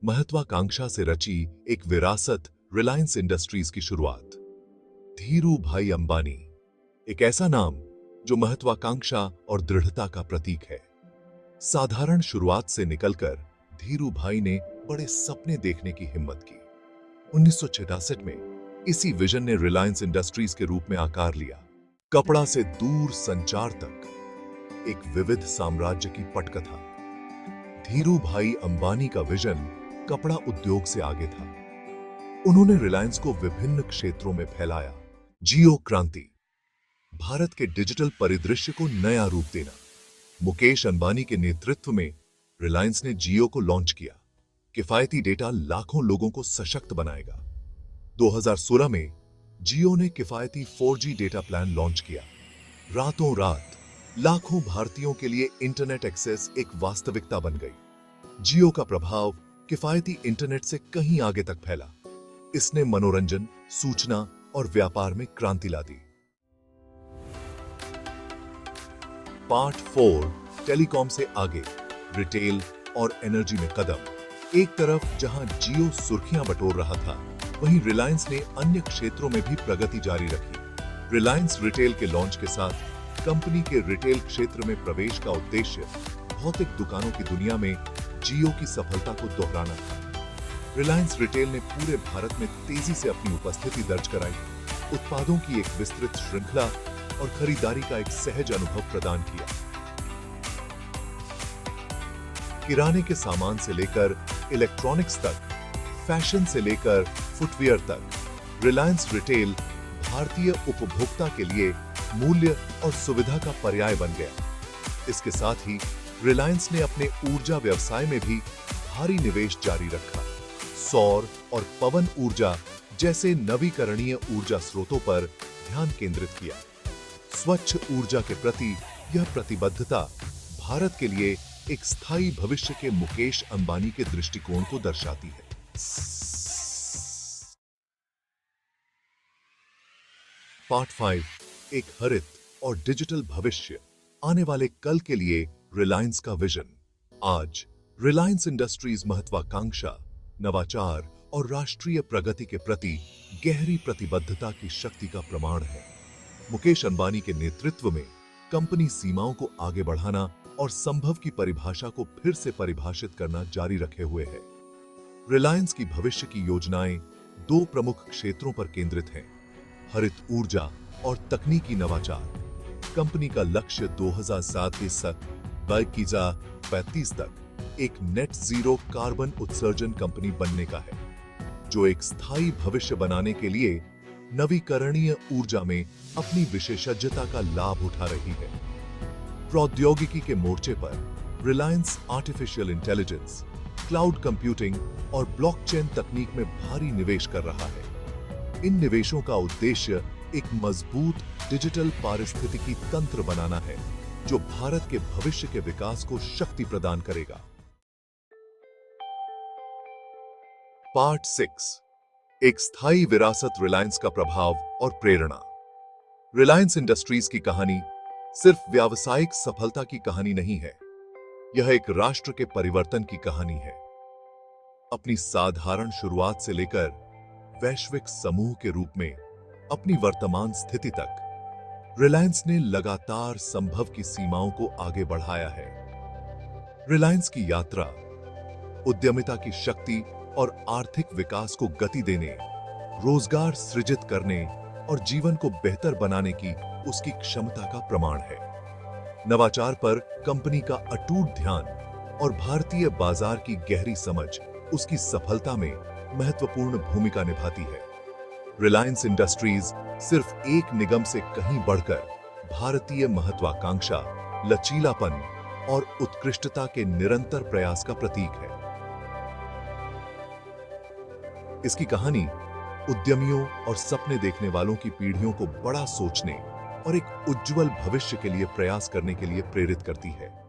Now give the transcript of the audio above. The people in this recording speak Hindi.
महत्वाकांक्षा से रची एक विरासत रिलायंस इंडस्ट्रीज की शुरुआत। धीरू भाई अंबानी, एक ऐसा नाम जो महत्वाकांक्षा और दृढ़ता का प्रतीक है। साधारण शुरुआत से निकलकर धीरू भाई ने बड़े सपने देखने की हिम्मत की। 1966 में इसी विजन ने रिलायंस इंडस्ट्रीज के रूप में आकार लिया। कपड़ा से दूर संचार तक एक विविध साम्राज्य की पटकथा। धीरू भाई अंबानी का विजन कपड़ा उद्योग से आगे था। उन्होंने रिलायंस को विभिन्न क्षेत्रों में फैलाया। जियो क्रांति, भारत के डिजिटल परिदृश्य को नया रूप देना। मुकेश अंबानी के नेतृत्व में रिलायंस ने जियो को लॉन्च किया। किफायती डेटा लाखों लोगों को सशक्त बनाएगा। 2016 में जियो ने किफायती 4G डेटा प्लान लॉन्च किया। रातों रात लाखों भारतीयों के लिए इंटरनेट एक्सेस एक वास्तविकता बन गई। जियो का प्रभाव किफायती इंटरनेट से कहीं आगे तक फैला। इसने मनोरंजन, सूचना और व्यापार में क्रांति ला दी। पार्ट 4, टेलीकॉम से आगे, रिटेल और एनर्जी में कदम। एक तरफ जहां जियो सुर्खियां बटोर रहा था, वहीं रिलायंस ने अन्य क्षेत्रों में भी प्रगति जारी रखी। रिलायंस रिटेल के लॉन्च के साथ कंपनी के रिटेल क्षेत्र में प्रवेश का उद्देश्य भौतिक दुकानों की दुनिया में जियो की सफलता को दोहराना था। रिलायंस रिटेल ने पूरे भारत में तेजी से अपनी उपस्थिति दर्ज कराई, उत्पादों की एक विस्तृत श्रृंखला और खरीदारी का एक सहज अनुभव प्रदान किया। किराने के सामान से लेकर इलेक्ट्रॉनिक्स तक, फैशन से लेकर फुटवियर तक, रिलायंस रिटेल भारतीय उपभोक्ता के लिए मूल्य और सुविधा का पर्याय बन गया। इसके साथ ही रिलायंस ने अपने ऊर्जा व्यवसाय में भी भारी निवेश जारी रखा। सौर और पवन ऊर्जा जैसे नवीकरणीय ऊर्जा स्रोतों पर ध्यान केंद्रित किया। स्वच्छ ऊर्जा के प्रति यह प्रतिबद्धता भारत के लिए एक स्थायी भविष्य के मुकेश अंबानी के दृष्टिकोण को दर्शाती है। पार्ट 5, एक हरित और डिजिटल भविष्य। आने वाले कल के लिए रिलायंस का विजन। आज रिलायंस इंडस्ट्रीज महत्वाकांक्षा, नवाचार और राष्ट्रीय प्रगति के प्रति गहरी प्रतिबद्धता की शक्ति का प्रमाण है। मुकेश अंबानी के नेतृत्व में कंपनी सीमाओं को आगे बढ़ाना और संभव की परिभाषा को फिर से परिभाषित करना जारी रखे हुए है। रिलायंस की भविष्य की योजनाएं 2 प्रमुख क्षेत्रों पर केंद्रित हैं: हरित ऊर्जा और तकनीकी नवाचार। कंपनी का लक्ष्य 2035 तक एक नेट जीरो कार्बन उत्सर्जन कंपनी बनने का है, जो एक स्थायी भविष्य बनाने के लिए नवीकरणीय ऊर्जा में अपनी विशेषज्ञता का लाभ उठा रही है। प्रौद्योगिकी के मोर्चे पर Reliance artificial intelligence, cloud computing और ब्लॉकचेन तकनीक में भारी निवेश कर रहा है। इन निवेशों का उद्देश्य एक मजबूत डिजिटल पारिस्थितिकी तंत्र बनाना है, जो भारत के भविष्य के विकास को शक्ति प्रदान करेगा। पार्ट 6, एक स्थायी विरासत, रिलायंस का प्रभाव और प्रेरणा। रिलायंस इंडस्ट्रीज की कहानी सिर्फ व्यावसायिक सफलता की कहानी नहीं है, यह एक राष्ट्र के परिवर्तन की कहानी है। अपनी साधारण शुरुआत से लेकर वैश्विक समूह के रूप में अपनी वर्तमान स्थिति तक, रिलायंस ने लगातार संभव की सीमाओं को आगे बढ़ाया है। रिलायंस की यात्रा उद्यमिता की शक्ति और आर्थिक विकास को गति देने, रोजगार सृजित करने और जीवन को बेहतर बनाने की उसकी क्षमता का प्रमाण है। नवाचार पर कंपनी का अटूट ध्यान और भारतीय बाजार की गहरी समझ उसकी सफलता में महत्वपूर्ण भूमिका निभाती है। रिलायंस इंडस्ट्रीज सिर्फ एक निगम से कहीं बढ़कर भारतीय महत्वाकांक्षा, लचीलापन और उत्कृष्टता के निरंतर प्रयास का प्रतीक है। इसकी कहानी उद्यमियों और सपने देखने वालों की पीढ़ियों को बड़ा सोचने और एक उज्जवल भविष्य के लिए प्रयास करने के लिए प्रेरित करती है।